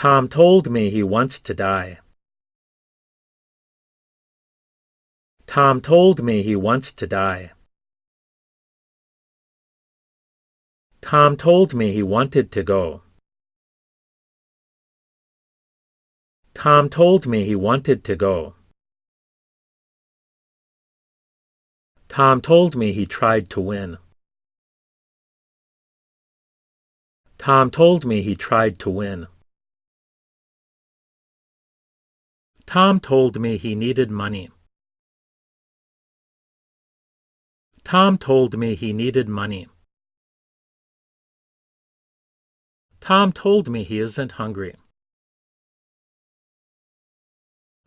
Tom told me he wants to die. Tom told me he wants to die. Tom told me he wanted to go. Tom told me he wanted to go. Tom told me he tried to win. Tom told me he tried to win. Tom told me he needed money. Tom told me he needed money. Tom told me he isn't hungry.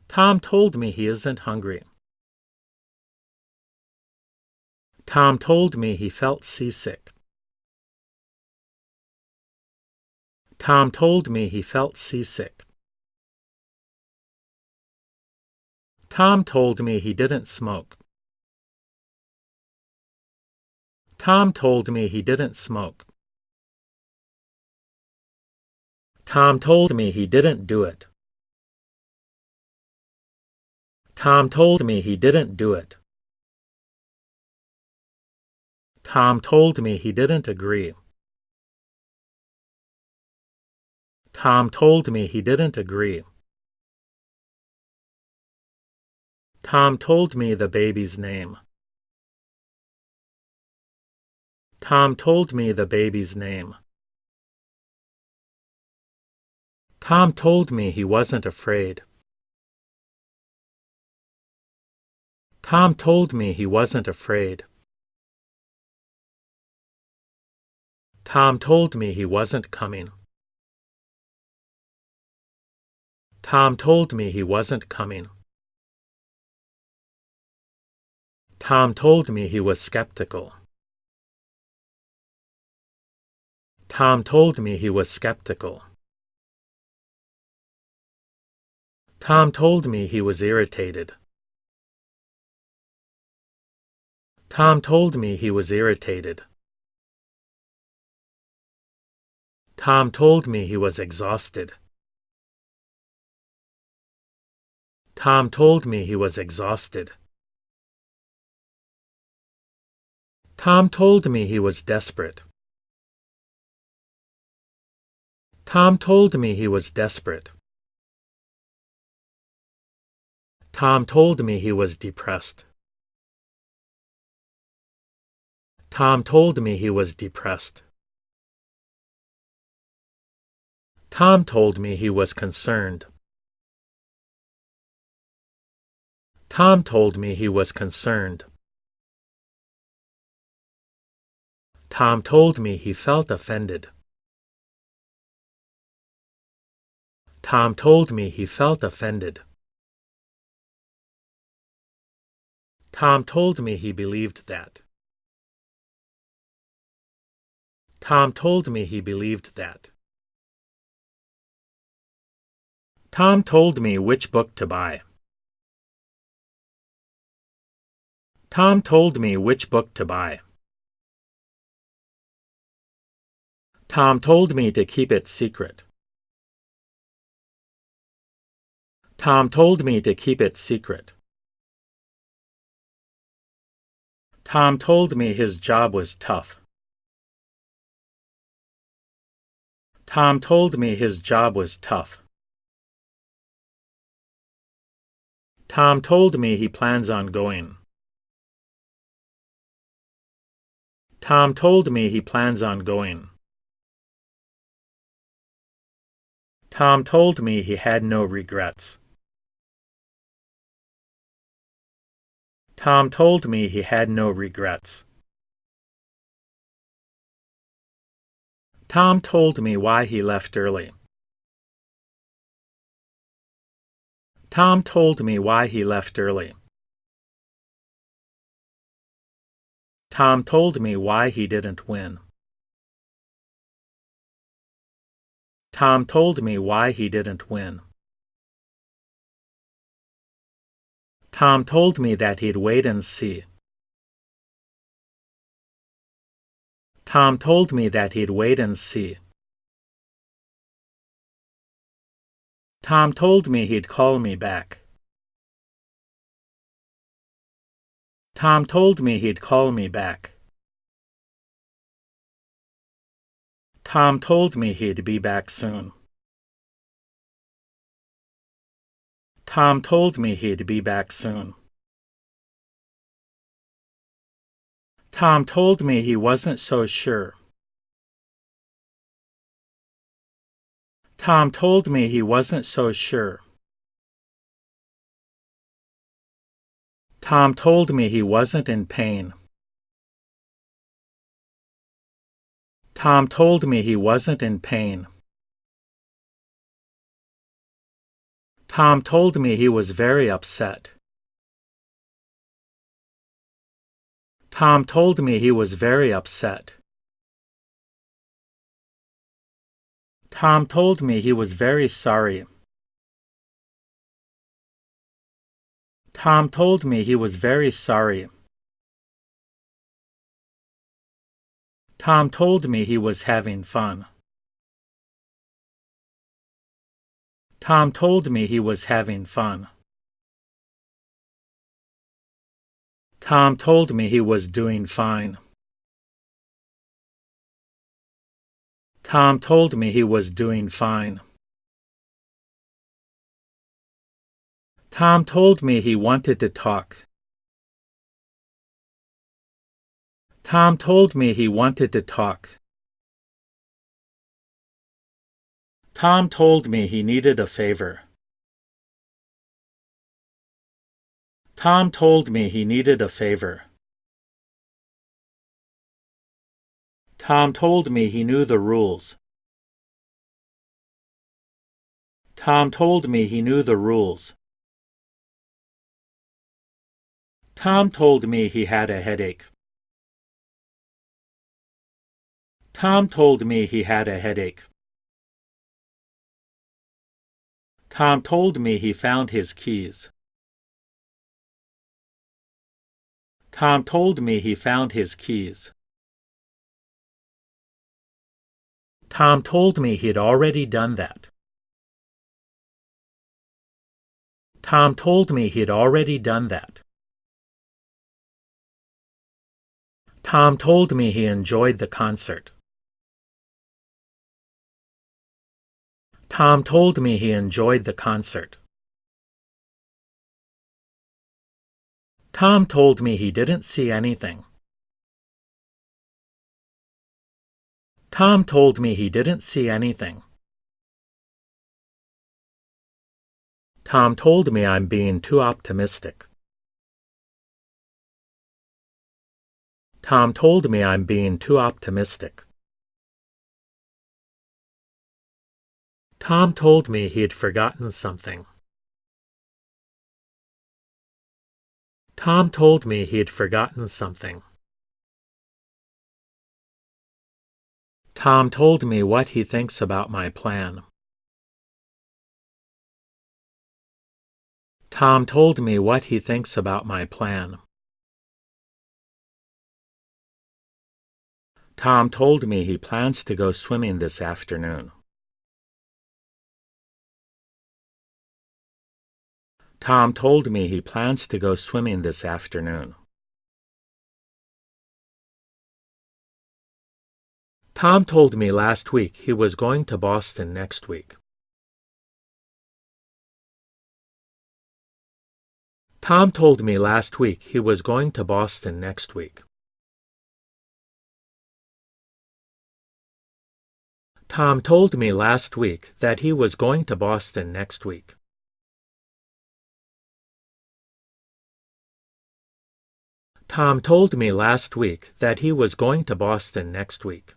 Tom told me he isn't hungry. Tom told me he felt seasick. Tom told me he felt seasick. Tom told me he didn't smoke. Tom told me he didn't smoke. Tom told me he didn't do it. Tom told me he didn't do it. Tom told me he didn't agree. Tom told me he didn't agree. Tom told me the baby's name. Tom told me the baby's name. Tom told me he wasn't afraid. Tom told me he wasn't afraid. Tom told me he wasn't coming. Tom told me he wasn't coming. Tom told me he was skeptical. Tom told me he was skeptical. Tom told me he was irritated. Tom told me he was irritated. Tom told me he was exhausted. Tom told me he was exhausted. Tom told me he was desperate. Tom told me he was desperate. Tom told me he was depressed. Tom told me he was depressed. Tom told me he was concerned. Tom told me he was concerned. Tom told me he felt offended. Tom told me he felt offended. Tom told me he believed that. Tom told me he believed that. Tom told me which book to buy. Tom told me which book to buy. Tom told me to keep it secret. Tom told me to keep it secret. Tom told me his job was tough. Tom told me his job was tough. Tom told me he plans on going. Tom told me he plans on going. Tom told me he had no regrets. Tom told me he had no regrets. Tom told me why he left early. Tom told me why he left early. Tom told me why he didn't win. Tom told me why he didn't win. Tom told me that he'd wait and see. Tom told me that he'd wait and see. Tom told me he'd call me back. Tom told me he'd call me back. Tom told me he'd be back soon. Tom told me he'd be back soon. Tom told me he wasn't so sure. Tom told me he wasn't so sure. Tom told me he wasn't in pain. Tom told me he wasn't in pain. Tom told me he was very upset. Tom told me he was very upset. Tom told me he was very sorry. Tom told me he was very sorry. Tom told me he was having fun. Tom told me he was having fun. Tom told me he was doing fine. Tom told me he was doing fine. Tom told me he wanted to talk. Tom told me he wanted to talk. Tom told me he needed a favor. Tom told me he needed a favor. Tom told me he knew the rules. Tom told me he knew the rules. Tom told me he had a headache. Tom told me he had a headache. Tom told me he found his keys. Tom told me he found his keys. Tom told me he'd already done that. Tom told me he'd already done that. Tom told me he enjoyed the concert. Tom told me he enjoyed the concert. Tom told me he didn't see anything. Tom told me he didn't see anything. Tom told me I'm being too optimistic. Tom told me I'm being too optimistic. Tom told me he'd forgotten something. Tom told me he'd forgotten something. Tom told me what he thinks about my plan. Tom told me what he thinks about my plan. Tom told me he plans to go swimming this afternoon. Tom told me he plans to go swimming this afternoon. Tom told me last week he was going to Boston next week. Tom told me last week he was going to Boston next week. Tom told me last week that he was going to Boston next week. Tom told me last week that he was going to Boston next week.